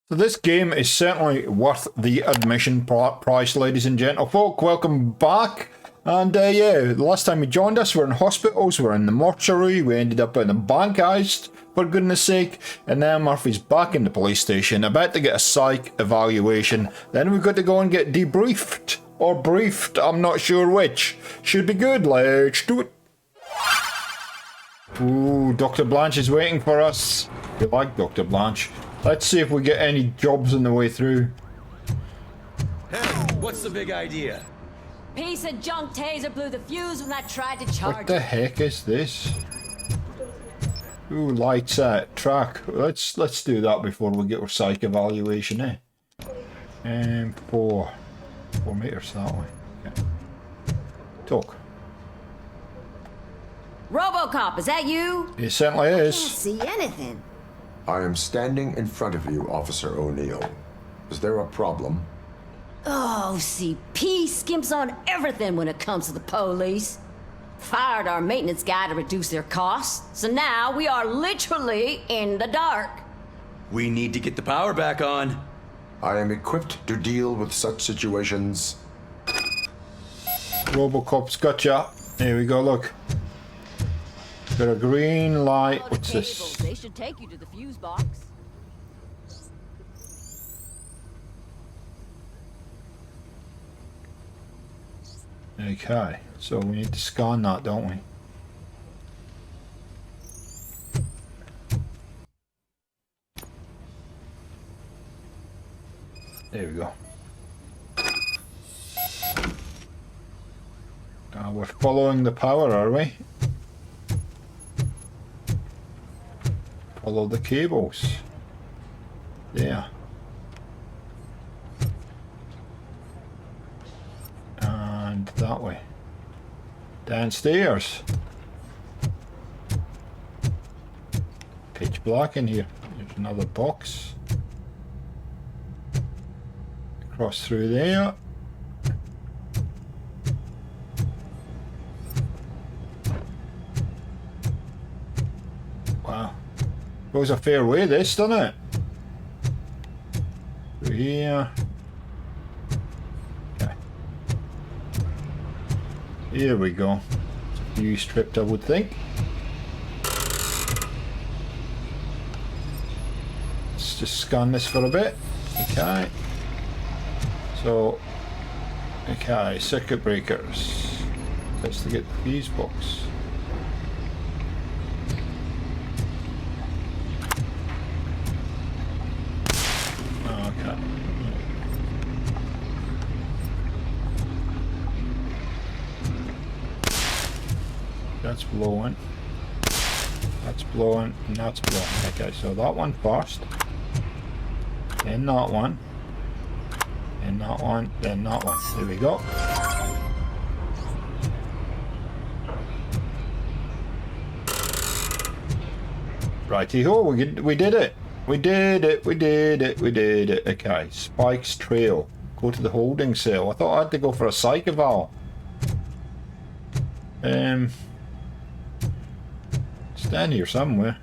So this game is certainly worth the admission price, ladies and gentlefolk. Welcome back. And yeah, the last time you joined us, we're in hospitals, we're in the mortuary, we ended up in a bank heist, for goodness sake. And now Murphy's back in the police station, about to get a psych evaluation. Then we've got to go and get debriefed. Or briefed, I'm not sure which. Should be good, let's do it. Ooh, Dr. Blanche is waiting for us. We like Dr. Blanche. Let's see if we get any jobs on the way through. Hey, what's the big idea? Piece of junk taser blew the fuse when I tried to charge. What the heck is this? Ooh, lights out. Track. Let's do that before we get our psych evaluation, eh? 4 meters that way. Okay. Talk. Robocop, is that you? It certainly is. Can't see anything. I am standing in front of you, Officer O'Neill. Is there a problem? Oh, CP skimps on everything when it comes to the police. Fired our maintenance guy to reduce their costs, so now we are literally in the dark. We need to get the power back on. I am equipped to deal with such situations. Robocop's got ya. Here we go, look. Got a green light. What's this? They should take you to the fuse box. Okay, so we need to scan that, don't we? There we go. Now we're following the power, are we? Follow the cables. There. And that way. Downstairs. Pitch black in here. There's another box. Cross through there. Wow. Goes a fair way, this, doesn't it? Through here. Okay. Here we go. It's a fuse stripped, I would think. Let's just scan this for a bit. Okay. So, okay, circuit breakers. Let's to get the fuse box. Okay. That's blowing. That's blowing, and that's blowing. Okay, so that one first. Then that one. Then that one, then that one. There we go. Righty-ho, we did it. We did it. Okay, Spike's Trail. Go to the holding cell. I thought I had to go for a psych eval. Stand here somewhere.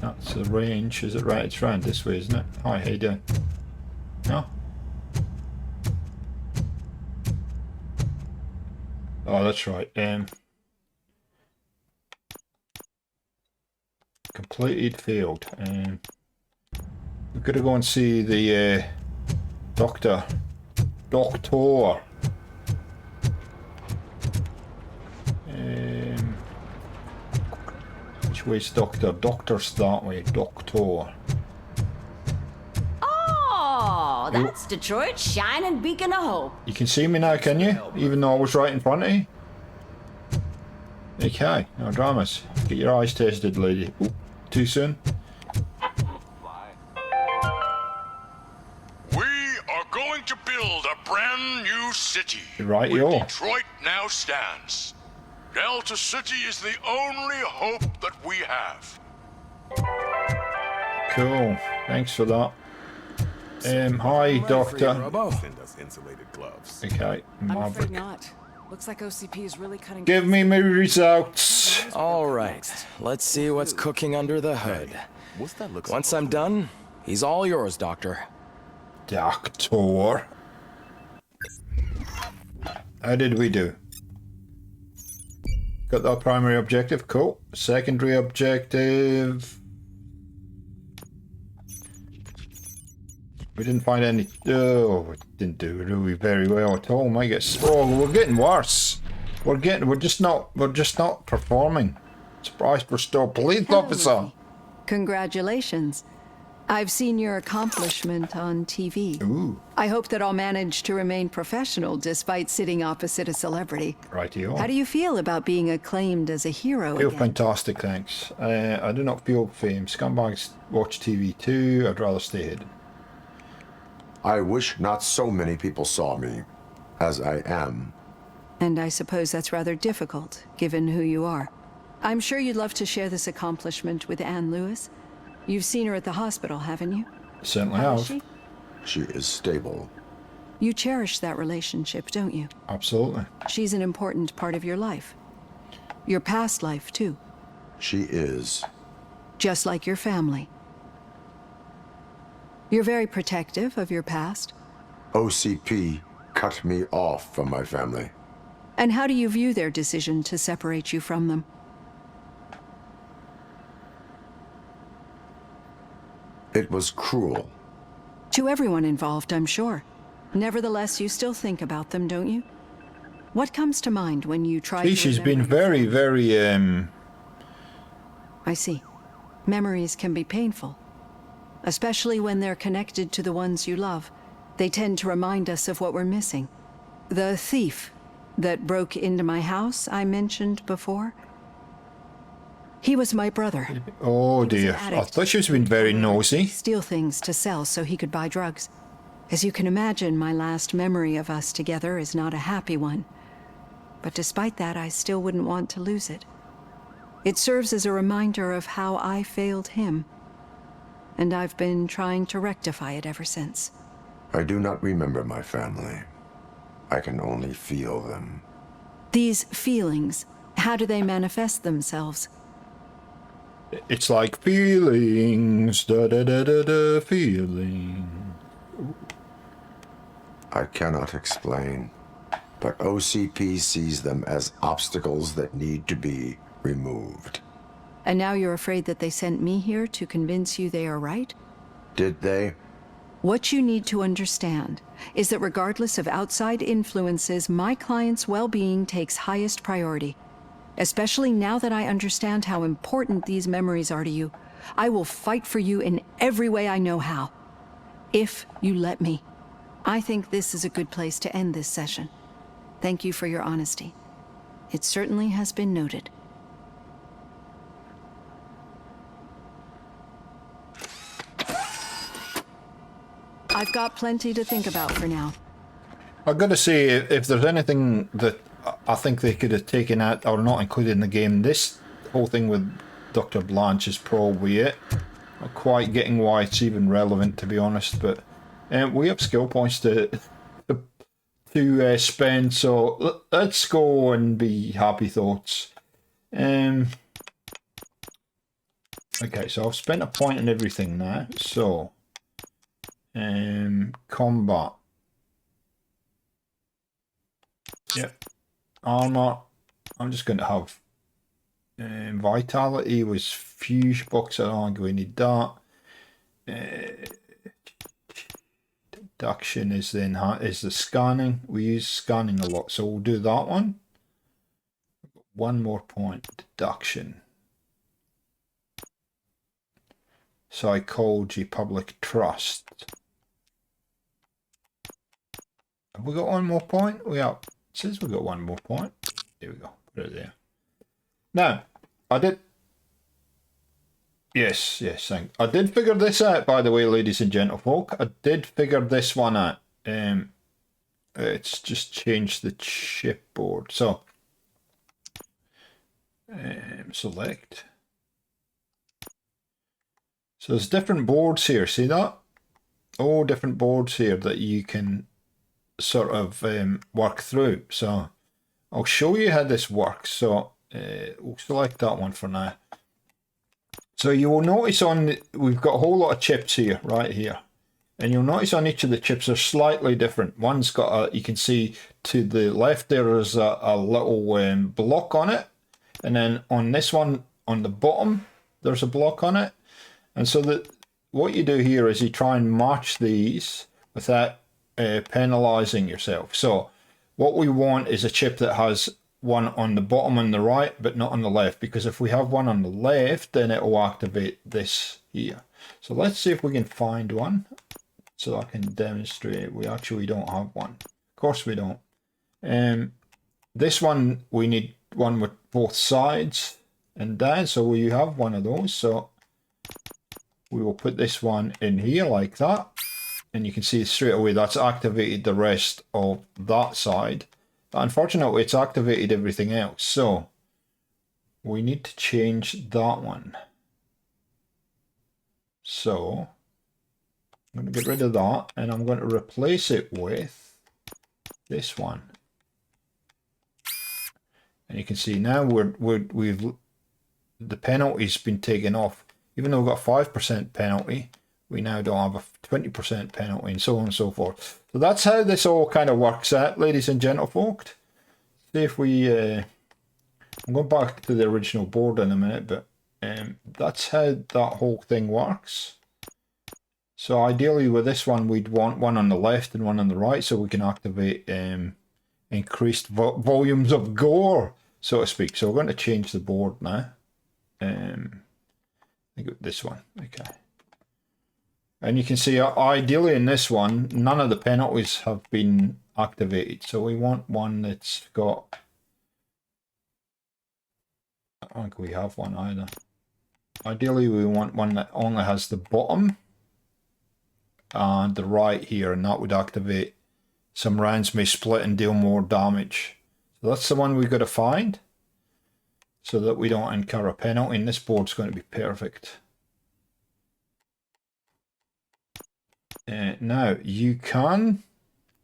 That's the range. Is it right? It's round this way, isn't it? Hi, how you doing? No? Oh, that's right. Completed field. We've got to go and see the doctor. Which way's doctor? Doctor's that way. Doctor. Oh, that's Detroit's shining beacon of hope. You can see me now, can you? Even though I was right in front of you? Okay, no dramas. Get your eyes tested, lady. Ooh, too soon? We are going to build a brand new city. Right, where yo. Detroit now stands. Delta City is the only hope that we have. Cool. Thanks for that. Hi, doctor. Send us insulated gloves. Okay, I'm Maverick. afraid not. Looks like OCP is really cutting. Give me my results. All right, let's see what's cooking under the hood. What's that look Once I'm done, He's all yours, Doctor. Doctor. How did we do? Got that primary objective, cool. Secondary objective. We didn't find any. Oh, we didn't do really very well at all. I guess. Oh, we're getting worse. We're just not performing. Surprised we're still a police officer. Lucy. Congratulations. I've seen your accomplishment on TV. Ooh. I hope that I'll manage to remain professional despite sitting opposite a celebrity. Rightio. How do you feel about being acclaimed as a hero Feel again? fantastic, thanks. I do not feel fame. Scumbags watch TV too. I'd rather stay hidden. I wish not so many people saw me as I am. And I suppose that's rather difficult, given who you are. I'm sure you'd love to share this accomplishment with Anne Lewis. You've seen her at the hospital, haven't you? Certainly How have. is she? She is stable. You cherish that relationship, don't you? Absolutely. She's an important part of your life. Your past life, too. She is. Just like your family. You're very protective of your past. OCP cut me off from my family. And how do you view their decision to separate you from them? It was cruel. To everyone involved, I'm sure. Nevertheless, you still think about them, don't you? What comes to mind when you try to She's been remember very, your very, I see. Memories can be painful. Especially when they're connected to the ones you love. They tend to remind us of what we're missing. The thief that broke into my house I mentioned before. He was my brother. oh He was dear. an I addict. thought she was being very nosy. Steal things to sell so he could buy drugs. As you can imagine, my last memory of us together is not a happy one. But despite that, I still wouldn't want to lose it. It serves as a reminder of how I failed him. And I've been trying to rectify it ever since. I do not remember my family. I can only feel them. These feelings, how do they manifest themselves? It's like feelings, da da da da da, feeling. I cannot explain, but OCP sees them as obstacles that need to be removed. And now you're afraid that they sent me here to convince you they are right? Did they? What you need to understand is that regardless of outside influences, my client's well-being takes highest priority. Especially now that I understand how important these memories are to you. I will fight for you in every way I know how. If you let me. I think this is a good place to end this session. Thank you for your honesty. It certainly has been noted. I've got plenty to think about for now. I've got to say, if there's anything that I think they could have taken out or not included in the game, this whole thing with Dr. Blanche is probably it. Not quite getting why it's even relevant, to be honest, but we have skill points to spend, so let's go and be happy thoughts. Okay, so I've spent a point on everything now, so combat. Yep. Armor. I'm just going to have vitality was fuse box. I don't think we need that. Deduction is the scanning. We use scanning a lot, so we'll do that one. One more point. Deduction. Psychology, public trust. Have we got one more point? We have. It says we got one more point. There we go. Put it there. Now, I did. Yes, I did figure this out, by the way, ladies and gentlefolk. I did figure this one out. It's just changed the chipboard. So, select. So there's different boards here. See that? All different boards here that you can sort of work through. So I'll show you how this works. So we'll select that one for now. So you will notice we've got a whole lot of chips here, right here. And you'll notice on each of the chips are slightly different. One's got you can see to the left there is a little block on it. And then on this one, on the bottom, there's a block on it. And so what you do here is you try and match these without penalizing yourself. So what we want is a chip that has one on the bottom on the right, but not on the left, because if we have one on the left, then it will activate this here. So let's see if we can find one so I can demonstrate. We actually don't have one. Of course we don't. This one, we need one with both sides and down, so we have one of those. So we will put this one in here like that, and you can see straight away that's activated the rest of that side. But unfortunately, it's activated everything else, so we need to change that one. So I'm going to get rid of that, and I'm going to replace it with this one. And you can see now we've the penalty's been taken off. Even though we've got 5% penalty, we now don't have a 20% penalty, and so on and so forth. So that's how this all kind of works out, ladies and gentlefolk. See if we... I'm going back to the original board in a minute, but that's how that whole thing works. So ideally with this one, we'd want one on the left and one on the right, so we can activate increased volumes of gore, so to speak. So we're going to change the board now. I think this one, okay. And you can see ideally in this one, none of the penalties have been activated. So we want one that's got, I don't think we have one either. Ideally we want one that only has the bottom and the right here, and that would activate some rounds may split and deal more damage. So that's the one we've got to find so that we don't incur a penalty, and this board's going to be perfect. Now you can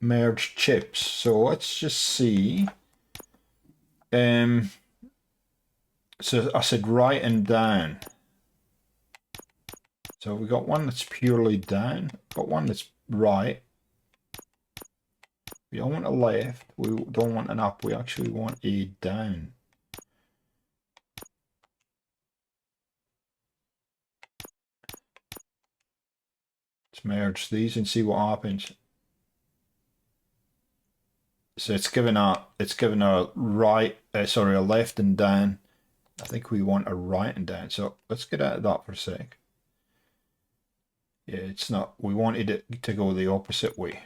merge chips, so let's just see. So I said right and down. So we got one that's purely down, got one that's right. We don't want a left, we don't want an up, we actually want a down. Let's merge these and see what happens. So it's given a right, sorry, a left and down. I think we want a right and down. So let's get out of that for a sec. Yeah, it's not. We wanted it to go the opposite way.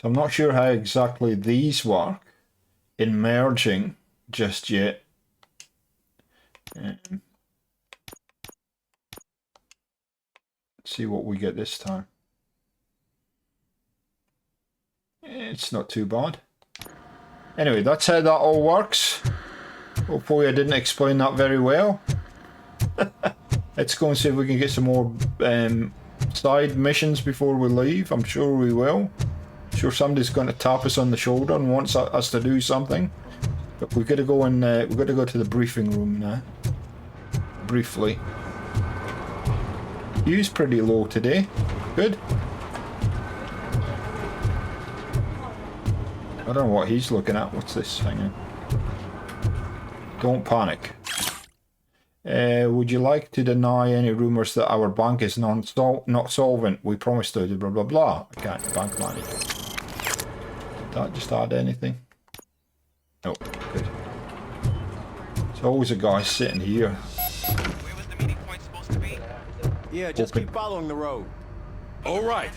So I'm not sure how exactly these work in merging just yet. Let's see what we get this time. It's not too bad. Anyway, that's how that all works. Hopefully I didn't explain that very well. Let's go and see if we can get some more side missions before we leave. I'm sure we will. I'm sure somebody's going to tap us on the shoulder and wants us to do something. But we've got to go and we've got to go to the briefing room now. Briefly. Hugh's pretty low today. Good. I don't know what he's looking at. What's this? Hang on. Don't panic. Would you like to deny any rumours that our bank is not solvent? We promised to do blah blah blah. Okay, bank manager. Did that just add anything? No, good. There's always a guy sitting here. Where was the meeting point supposed to be? Yeah, just keep following the road. All right.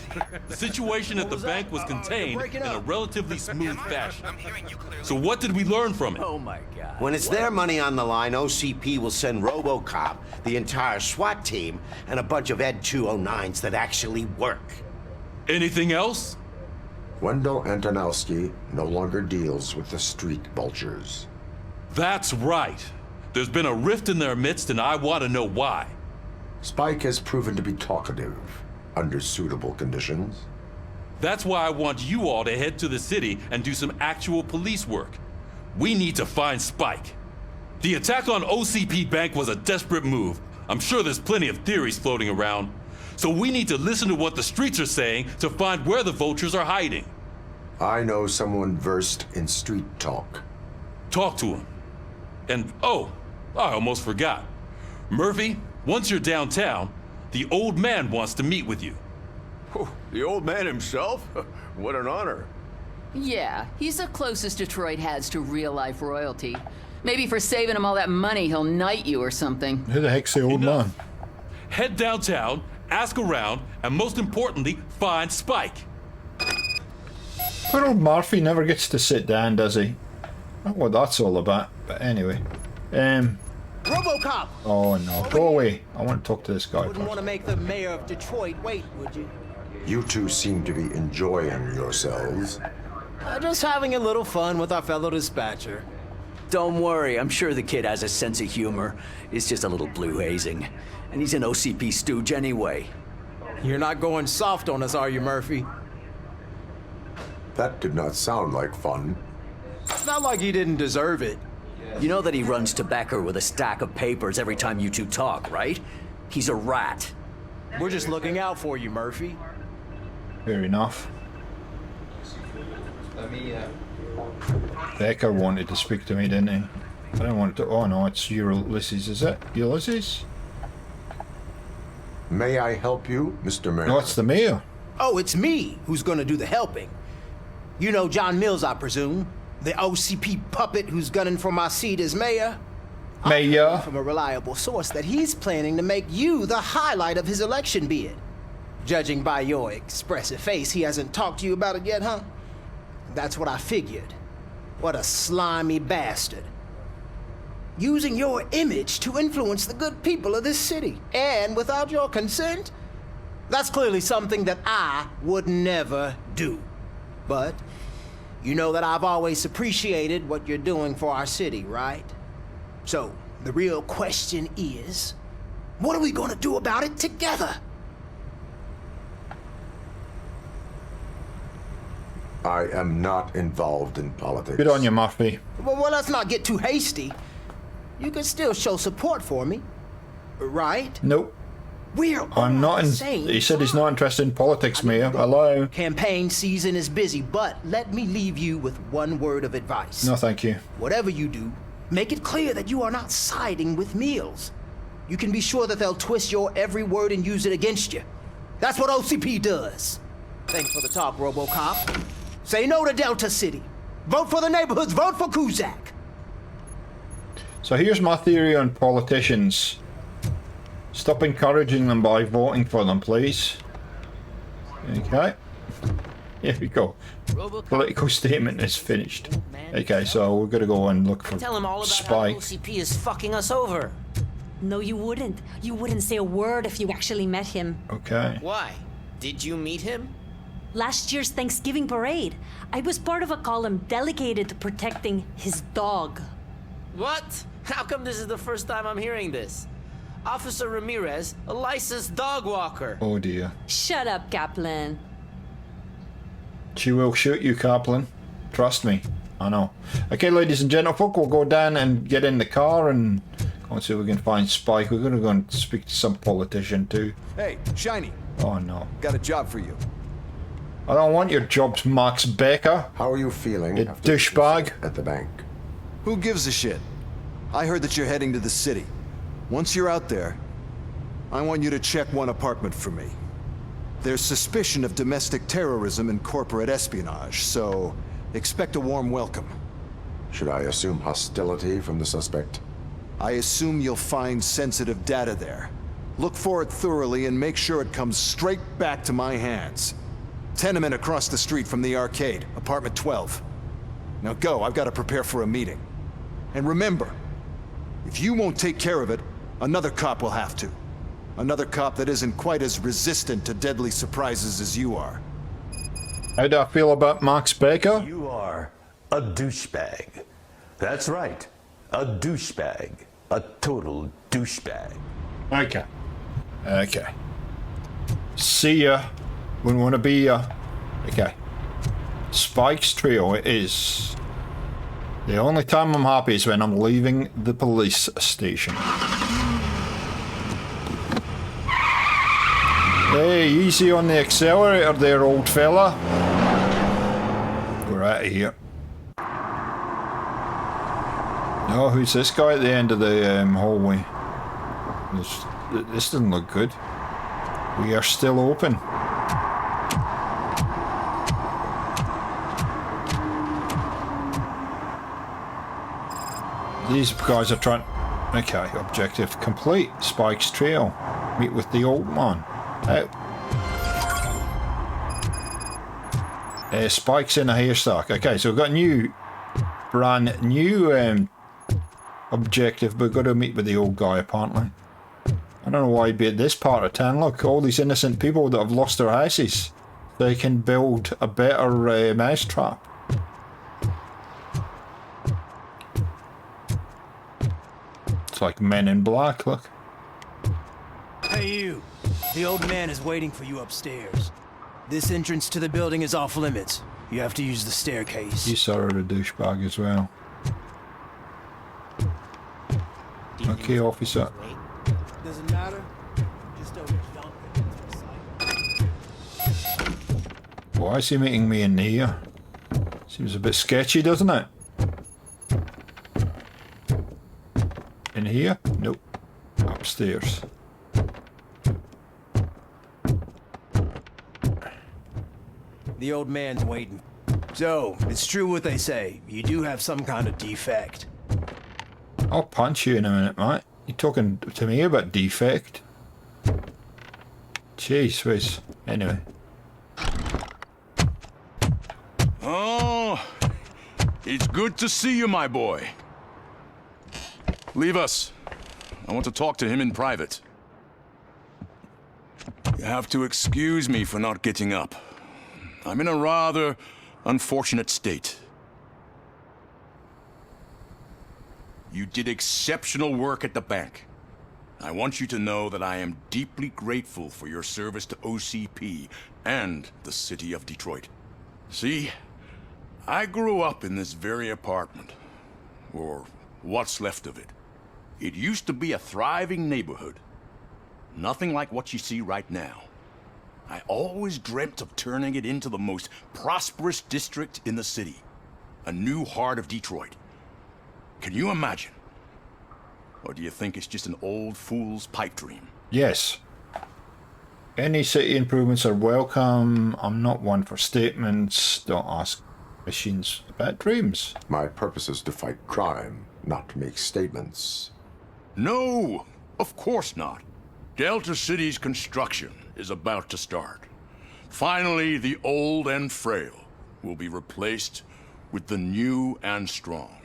The situation at the bank was contained in a relatively smooth fashion. I'm hearing you clearly. So what did we learn from it? Oh my God. When it's their money on the line, OCP will send Robocop, the entire SWAT team, and a bunch of Ed 209s that actually work. Anything else? Wendell Antonowski no longer deals with the street vultures. That's right. There's been a rift in their midst, and I want to know why. Spike has proven to be talkative under suitable conditions. That's why I want you all to head to the city and do some actual police work. We need to find Spike. The attack on OCP Bank was a desperate move, I'm sure there's plenty of theories floating around. So we need to listen to what the streets are saying to find where the vultures are hiding. I know someone versed in street talk. Talk to him. And, oh, I almost forgot. Murphy, once you're downtown, the old man wants to meet with you. Oh, the old man himself? What an honor. Yeah, he's the closest Detroit has to real-life royalty. Maybe for saving him all that money, he'll knight you or something. Who the heck's the old man? Head downtown, ask around, and most importantly, find Spike. Poor old Murphy never gets to sit down, does he? I don't know what that's all about, but anyway. Robocop! Oh no, go away. I want to talk to this guy Wouldn't first. want to make the mayor of Detroit wait, would you? You two seem to be enjoying yourselves. Just having a little fun with our fellow dispatcher. Don't worry, I'm sure the kid has a sense of humor. It's just a little blue hazing. And he's an OCP stooge anyway. You're not going soft on us, are you, Murphy? That did not sound like fun. It's not like he didn't deserve it. You know that he runs tobacco with a stack of papers every time you two talk, right? He's a rat. We're just looking out for you, Murphy. Fair enough. Becker wanted to speak to me, didn't he? I didn't want to. Oh no, it's Ulysses, is it? Ulysses? May I help you, Mr. Mayor? No, it's the mayor. Oh, it's me who's gonna do the helping. You know John Mills, I presume. The OCP puppet who's gunning for my seat as mayor. Mayor? From a reliable source that he's planning to make you the highlight of his election bid. Judging by your expressive face, he hasn't talked to you about it yet, huh? That's what I figured. What a slimy bastard. Using your image to influence the good people of this city. And without your consent? That's clearly something that I would never do. But you know that I've always appreciated what you're doing for our city, right? So, the real question is, what are we gonna do about it together? I am not involved in politics. Good on you, Murphy. Well, let's not get too hasty. You can still show support for me, right? Nope. We're I'm not in. same He said he's not interested in politics, Mayor. Hello. Campaign season is busy, but let me leave you with one word of advice. No, thank you. Whatever you do, make it clear that you are not siding with Mills. You can be sure that they'll twist your every word and use it against you. That's what OCP does. Thanks for the talk, Robocop. Say no to Delta City. Vote for the neighborhoods. Vote for Kuzak. So here's my theory on politicians. Stop encouraging them by voting for them, please. Okay. Here we go. Political statement is finished. Okay, so we're gonna go and look for Tell him all about Spike. how OCP is fucking us over. No, you wouldn't. You wouldn't say a word if you actually met him. Okay. Why? Did you meet him? Last year's Thanksgiving parade, I was part of a column dedicated to protecting his dog. What? How come this is the first time I'm hearing this? Officer Ramirez, a licensed dog walker. Oh dear. Shut up, Kaplan. She will shoot you, Kaplan. Trust me. I know. Okay, ladies and gentlemen, we'll go down and get in the car and go and see if we can find Spike. We're gonna go and speak to some politician too. Hey, Shiny. Oh no. Got a job for you. I don't want your jobs, Max Baker. How are you feeling? You douchebag. At the bank. Who gives a shit? I heard that you're heading to the city. Once you're out there, I want you to check one apartment for me. There's suspicion of domestic terrorism and corporate espionage, so expect a warm welcome. Should I assume hostility from the suspect? I assume you'll find sensitive data there. Look for it thoroughly and make sure it comes straight back to my hands. Tenement across the street from the arcade, apartment 12. Now go, I've got to prepare for a meeting. And remember, if you won't take care of it, another cop will have to. Another cop that isn't quite as resistant to deadly surprises as you are. How do I feel about Max Baker? You are a douchebag. That's right, a douchebag. A total douchebag. Okay. Okay. See ya. Wouldn't want to be okay. Spike's trio it is. The only time I'm happy is when I'm leaving the police station. Hey, easy on the accelerator there, old fella. We're out of here. Oh, who's this guy at the end of the hallway? This doesn't look good. We are still open. These guys are trying... Okay, objective complete. Spike's trail. Meet with the old man. Spike's in a haystack. Okay, so we've got brand new objective, but we've got to meet with the old guy apparently. I don't know why he'd be at this part of town. Look, all these innocent people that have lost their houses. They can build a better mousetrap. It's like Men in Black, look. Hey you, the old man is waiting for you upstairs. This entrance to the building is off limits. You have to use the staircase. You saw her a douchebag as well. Okay, officer. Doesn't matter. Just don't jump. Why is he meeting me in here? Seems a bit sketchy, doesn't it? In here? Nope. Upstairs. The old man's waiting. So, it's true what they say. You do have some kind of defect. I'll punch you in a minute, mate. You talking to me about defect? Jeez whiz. Anyway. Oh, it's good to see you, my boy. Leave us. I want to talk to him in private. You have to excuse me for not getting up. I'm in a rather unfortunate state. You did exceptional work at the bank. I want you to know that I am deeply grateful for your service to OCP and the city of Detroit. See, I grew up in this very apartment, or what's left of it. It used to be a thriving neighborhood. Nothing like what you see right now. I always dreamt of turning it into the most prosperous district in the city. A new heart of Detroit. Can you imagine? Or do you think it's just an old fool's pipe dream? Yes. Any city improvements are welcome. I'm not one for statements. Don't ask machines about dreams. My purpose is to fight crime, not to make statements. No, of course not. Delta City's construction is about to start. Finally, the old and frail will be replaced with the new and strong.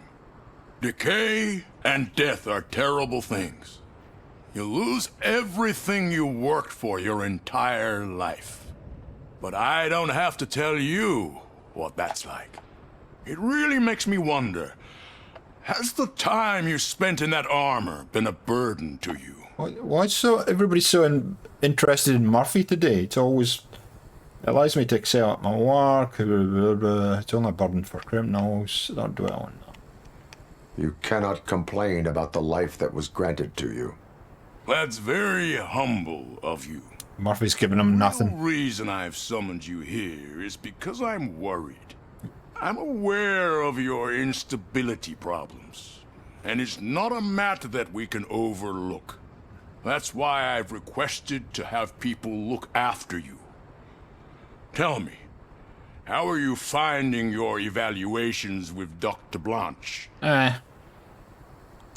Decay and death are terrible things. You lose everything you worked for your entire life. But I don't have to tell you what that's like. It really makes me wonder, has the time you spent in that armor been a burden to you? Why so everybody's so interested in Murphy today? It's always... It allows me to excel at my work. It's only a burden for criminals. Don't dwell on that. You cannot complain about the life that was granted to you. That's very humble of you. Murphy's giving him nothing. The reason I've summoned you here is because I'm worried. I'm aware of your instability problems, and it's not a matter that we can overlook. That's why I've requested to have people look after you. Tell me, how are you finding your evaluations with Dr. Blanche? I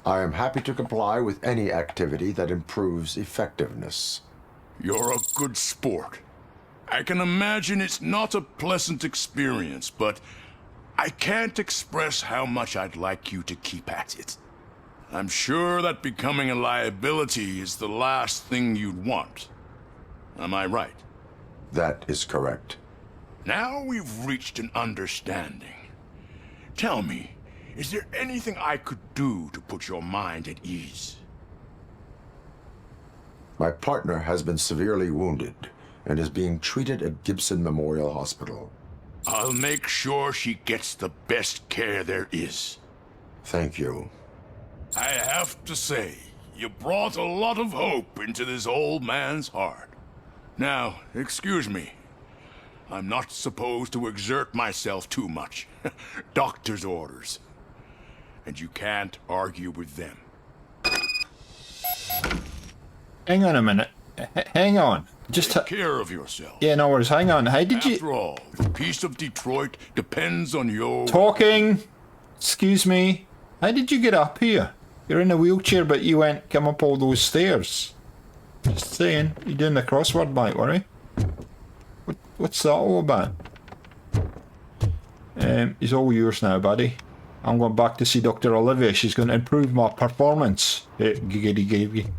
am happy to comply with any activity that improves effectiveness. You're a good sport. I can imagine it's not a pleasant experience, but I can't express how much I'd like you to keep at it. I'm sure that becoming a liability is the last thing you'd want. Am I right? That is correct. Now we've reached an understanding. Tell me, is there anything I could do to put your mind at ease? My partner has been severely wounded and is being treated at Gibson Memorial Hospital. I'll make sure she gets the best care there is. Thank you. I have to say, you brought a lot of hope into this old man's heart. Now, excuse me. I'm not supposed to exert myself too much. Doctor's orders. And you can't argue with them. Hang on a minute. Hang on. Just take care of yourself. Yeah, no worries. Hang on. How did you... After all, the peace of Detroit depends on your... Talking. Excuse me. How did you get up here? You're in a wheelchair, but you come up all those stairs. Just saying. You're doing the crossword, mate, were you? What's that all about? It's all yours now, buddy. I'm going back to see Dr. Olivia. She's going to improve my performance. Giggity.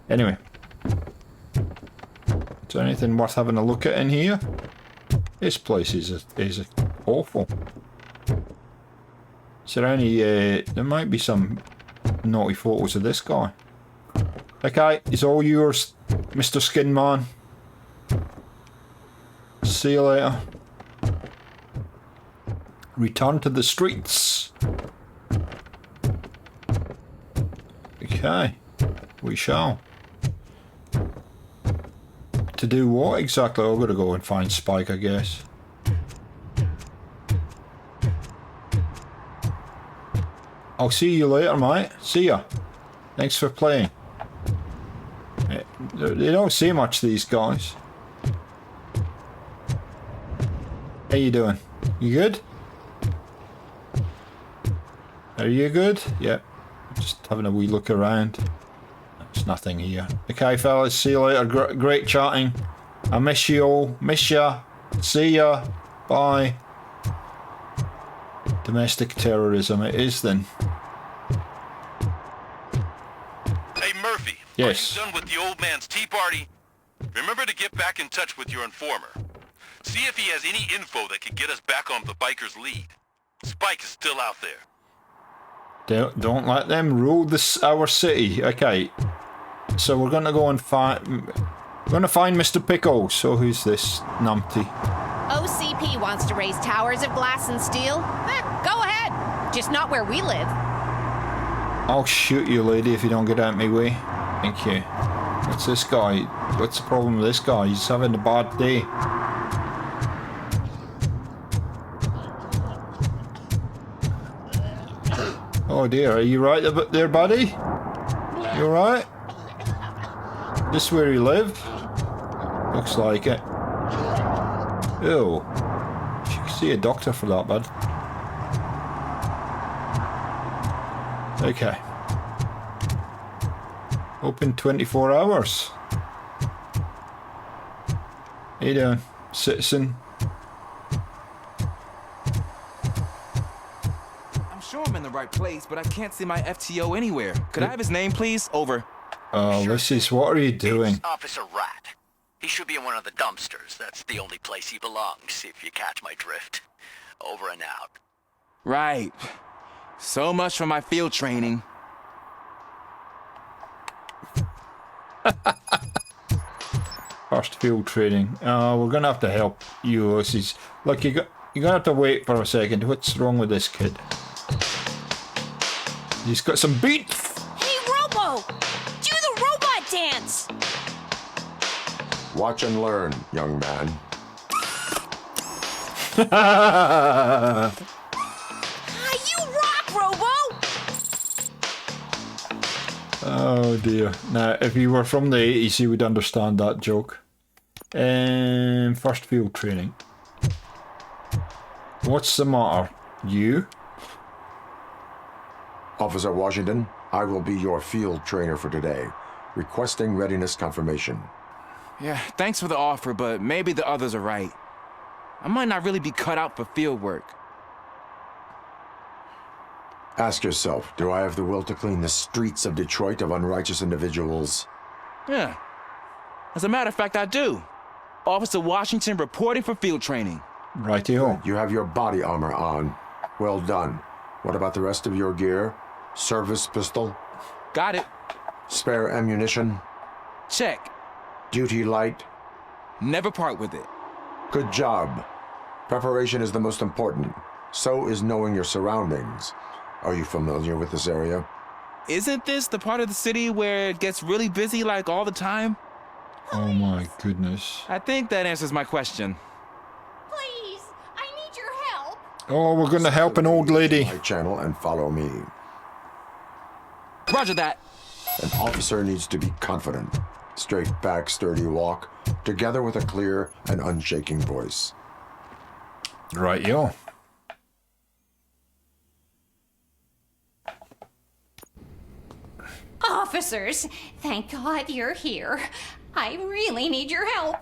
Anyway. Is there anything worth having a look at in here? This place is awful. Is there any... there might be some naughty photos of this guy. Okay, it's all yours, Mr. Skin Man. See you later. Return to the streets. Okay, we shall. To do what exactly? I've got to go and find Spike, I guess. I'll see you later, mate. See ya. Thanks for playing. They don't say much, these guys. How you doing? You good? Are you good? Yep. Just having a wee look around. There's nothing here. Okay, fellas. See you later. Great chatting. I miss you all. Miss ya. See ya. Bye. Domestic terrorism it is then. Hey, Murphy. Yes. Are you done with the old man's tea party? Remember to get back in touch with your informer. See if he has any info that could get us back on the biker's lead. Spike is still out there. Don't let them rule our city. Okay. So we're gonna go and find... We're gonna find Mr. Pickles. So who's this numpty? OCP wants to raise towers of glass and steel. Go ahead. Just not where we live. I'll shoot you, lady, if you don't get out of my way. Thank you. What's this guy? What's the problem with this guy? He's having a bad day. Oh dear, are you right there, buddy? You alright? This where you live? Looks like it. Ew. You should see a doctor for that, bud. Okay. Open 24 hours. How you doing, citizen? I'm sure I'm in the right place, but I can't see my FTO anywhere. Could I have his name, please? Over. Oh, this is... What are you doing? Officer Rat. He should be in one of the dumpsters. That's the only place he belongs, if you catch my drift. Over and out. Right. So much for my field training. First field training. We're gonna have to help you, Ulysses. Look, you're gonna have to wait for a second. What's wrong with this kid? He's got some beats. Hey, Robo! Do the robot dance! Watch and learn, young man. You rock, Robo! Oh dear. Now, if you were from the 80s, you would understand that joke. First field training. What's the matter? You? Officer Washington, I will be your field trainer for today. Requesting readiness confirmation. Yeah, thanks for the offer, but maybe the others are right. I might not really be cut out for field work. Ask yourself, do I have the will to clean the streets of Detroit of unrighteous individuals? Yeah. As a matter of fact, I do. Officer Washington reporting for field training. Rightio. You have your body armor on. Well done. What about the rest of your gear? Service pistol? Got it. Spare ammunition? Check. Duty light? Never part with it. Good job. Preparation is the most important. So is knowing your surroundings. Are you familiar with this area? Isn't this the part of the city where it gets really busy like all the time? Oh my goodness. I think that answers my question. Please, I need your help. Oh, we're going to help an old lady. My channel and follow me. Roger that. An officer needs to be confident. Straight back, sturdy walk, together with a clear and unshaking voice. Right, yo. Officers, thank God you're here. I really need your help.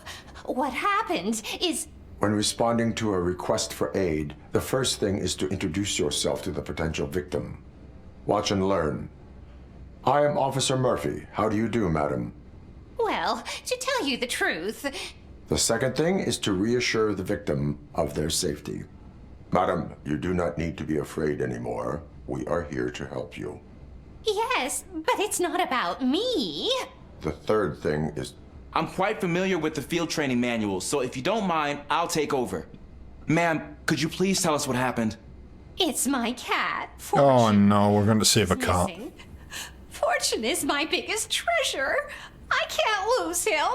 What happened is... When responding to a request for aid, the first thing is to introduce yourself to the potential victim. Watch and learn. I am Officer Murphy. How do you do, madam? Well, to tell you the truth... The second thing is to reassure the victim of their safety. Madam, you do not need to be afraid anymore. We are here to help you. Yes, but it's not about me. The third thing is... I'm quite familiar with the field training manual, so if you don't mind, I'll take over. Ma'am, could you please tell us what happened? It's my cat. Oh no, we're going to save a cat. Missing. Fortune is my biggest treasure. I can't lose him.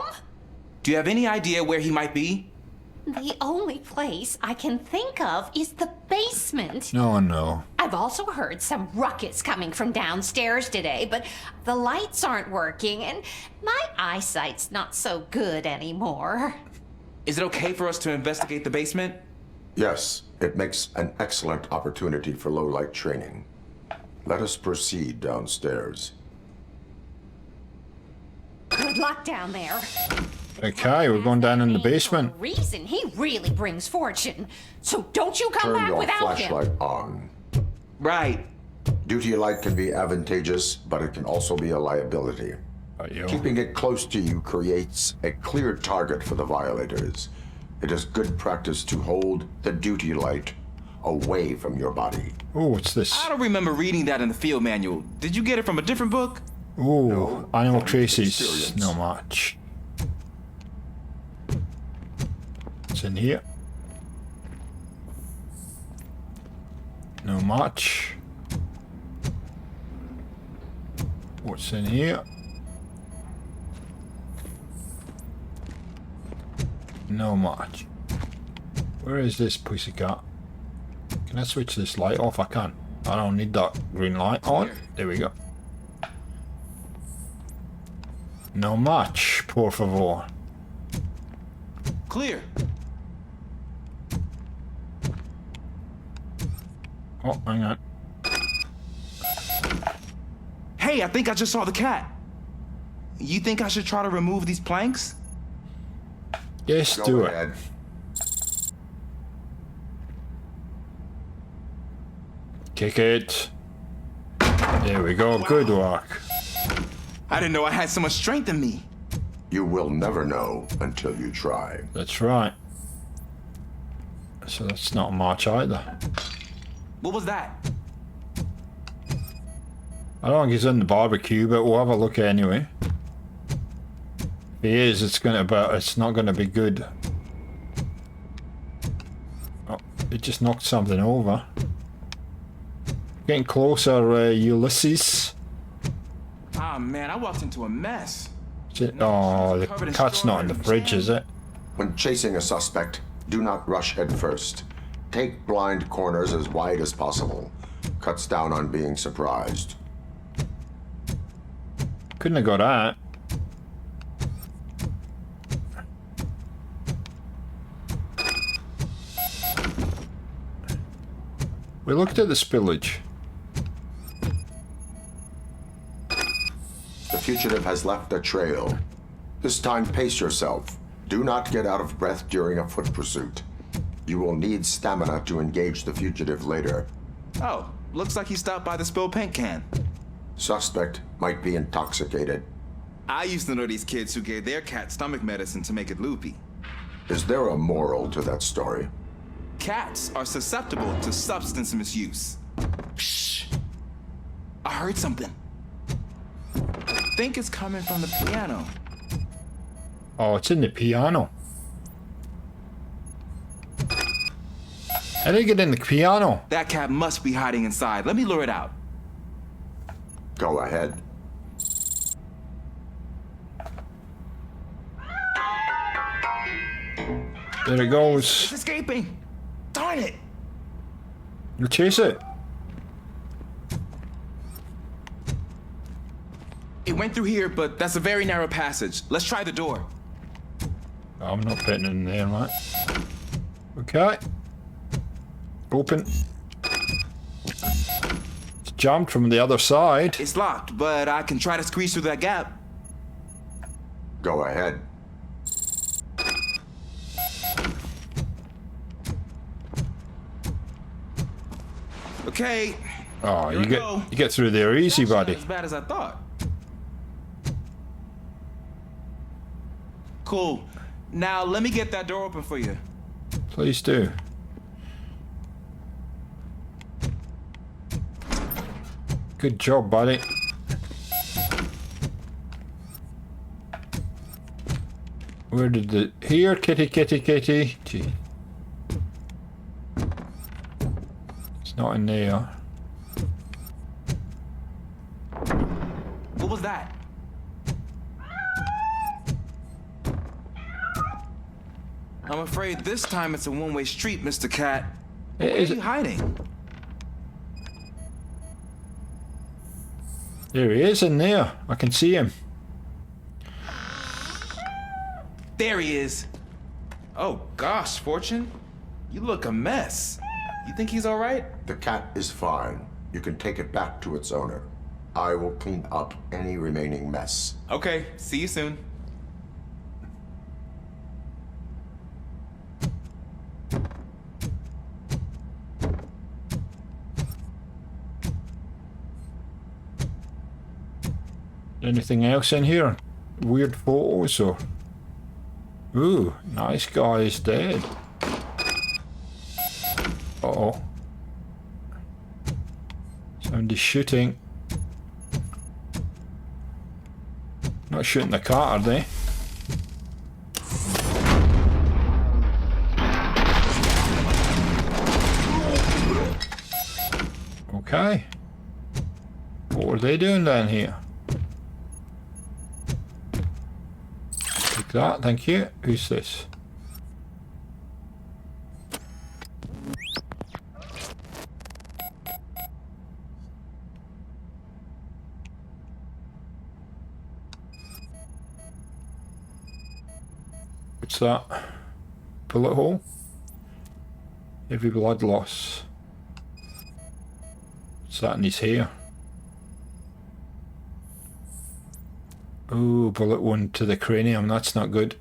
Do you have any idea where he might be? The only place I can think of is the basement. Oh no. I've also heard some ruckus coming from downstairs today, but the lights aren't working and my eyesight's not so good anymore. Is it okay for us to investigate the basement? Yes, it makes an excellent opportunity for low-light training. Let us proceed downstairs. Good luck down there. Okay, we're going down in the basement. Reason he really brings fortune. So don't you come Turn back your without him. flashlight on. Right. Duty light can be advantageous, but it can also be a liability. Keeping it close to you creates a clear target for the violators. It is good practice to hold the duty light away from your body. Oh, what's this? I don't remember reading that in the field manual. Did you get it from a different book? Oh, No, animal from traces. experience. No much. What's in here? No much. What's in here? No much. Where is this pussycat? Can I switch this light off? I can't. I don't need that green light on. There we go. No match, por favor. Clear. Oh, hang on. Hey, I think I just saw the cat. You think I should try to remove these planks? Yes, Go do ahead. it. Kick it. There we go. Good work. I didn't know I had so much strength in me. You will never know until you try. That's right. So that's not much either. What was that? I don't think he's in the barbecue, but we'll have a look anyway. If he is, it's not gonna be good. Oh, it just knocked something over. Getting closer, Ulysses. Ah, man, I walked into a mess. Oh, the cat's not in the fridge, is it? When chasing a suspect, do not rush head first. Take blind corners as wide as possible. Cuts down on being surprised. Couldn't have got that. We looked at the spillage. The fugitive has left a trail. This time, pace yourself. Do not get out of breath during a foot pursuit. You will need stamina to engage the fugitive later. Oh, looks like he stopped by the spilled paint can. Suspect might be intoxicated. I used to know these kids who gave their cat stomach medicine to make it loopy. Is there a moral to that story? Cats are susceptible to substance misuse. Shh. I heard something. I think it's coming from the piano. Oh, it's in the piano. How did it get in the piano? That cat must be hiding inside. Let me lure it out. Go ahead. There it goes. It's escaping. Darn it. You chase it. It went through here, but that's a very narrow passage. Let's try the door. I'm not fitting in there, mate. Okay. Open. It's jammed from the other side. It's locked, but I can try to squeeze through that gap. Go ahead. Okay. Oh, Here you we go. get through there easy, buddy. As bad as I thought. Cool. Now let me get that door open for you. Please do. Good job, buddy. Where did the... Here, kitty, kitty, kitty. Gee. It's not in there. What was that? I'm afraid this time it's a one-way street, Mr. Cat. Where are you hiding? There he is in there. I can see him. There he is. Oh gosh, Fortune. You look a mess. You think he's all right? The cat is fine. You can take it back to its owner. I will clean up any remaining mess. Okay, see you soon. Anything else in here? Weird photos or... Ooh, nice guy is dead. Uh-oh. Somebody's shooting. Not shooting the cat, are they? Okay. What were they doing down here? Take that, thank you. Who's this? What's that? Bullet hole? Heavy blood loss. What's that in his hair? Ooh, bullet wound to the cranium. That's not good.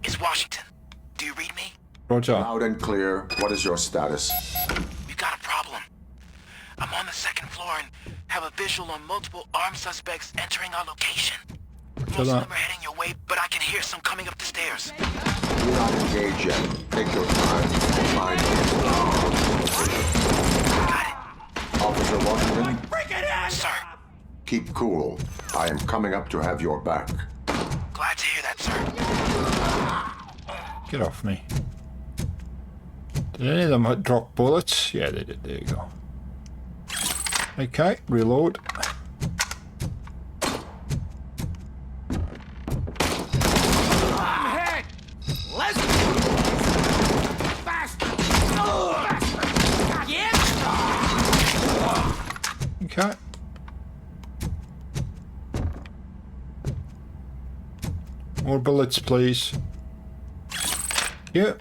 It's Washington. Do you read me? Roger. Loud and clear. What is your status? We've got a problem. I'm on the second floor and have a visual on multiple armed suspects entering our location. Most of them are heading your way, but I can hear some coming up the stairs. Do not engage yet. Take your time. Find Officer Washington? Sir. Keep cool. I am coming up to have your back. Glad to hear that, sir. Get off me. Did any of them drop bullets? Yeah, they did. There you go. Okay, reload. I'm hit! Let's faster! Okay. More bullets, please. Yeah.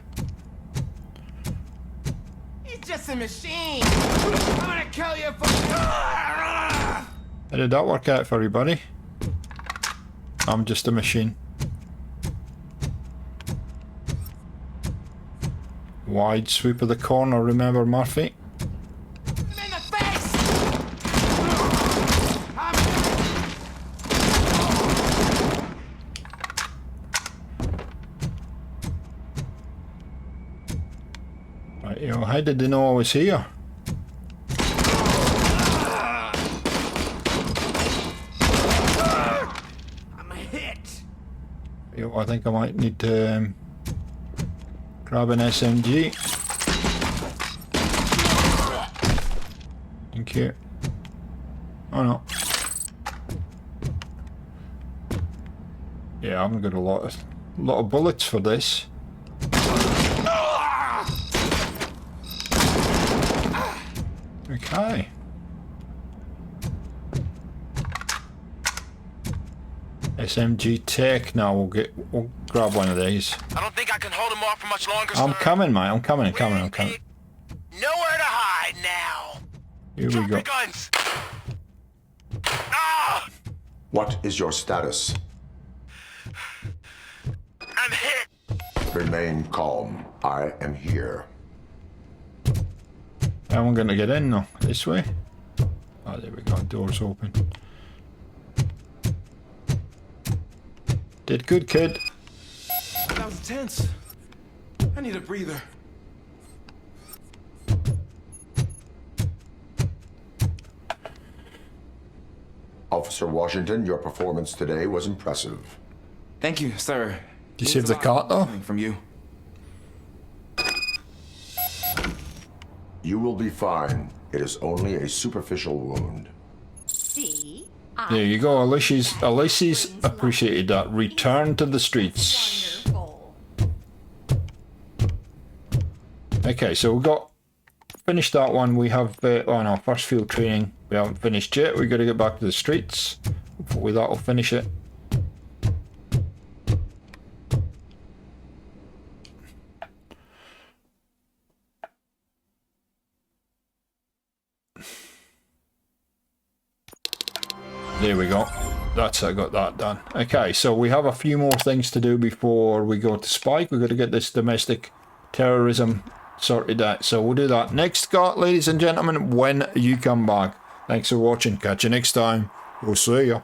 He's just a machine! I'm gonna kill you for... How did that work out for you, buddy? I'm just a machine. Wide sweep of the corner, remember, Murphy? Right, you know, how did they know I was here? I'm hit! You know, I think I might need to grab an SMG. Thank you. Oh no. Yeah, I haven't got a lot of bullets for this. Okay. SMG Tech. Now we'll grab one of these. I don't think I can hold him off for much longer, I'm sir. coming, mate. I'm coming. Nowhere to hide now. Here we go. Guns. What is your status? I'm hit. Remain calm. I am here. How am I going to get in though? This way? Oh, there we go. Doors open. Did good, kid. That was tense. I need a breather. Officer Washington, your performance today was impressive. Thank you, sir. Did you save the cat though? From you. You will be fine. It is only a superficial wound. See? There you go. Alicia's appreciated that. Return to the streets. Okay, so we've got finished that one. We have on our first field training. We haven't finished yet. We've got to get back to the streets. Hopefully that'll finish it. There we go. That's I got that done. Okay, so we have a few more things to do before we go to Spike. We've got to get this domestic terrorism sorted out. So we'll do that next, Scott, ladies and gentlemen, when you come back. Thanks for watching. Catch you next time. We'll see ya.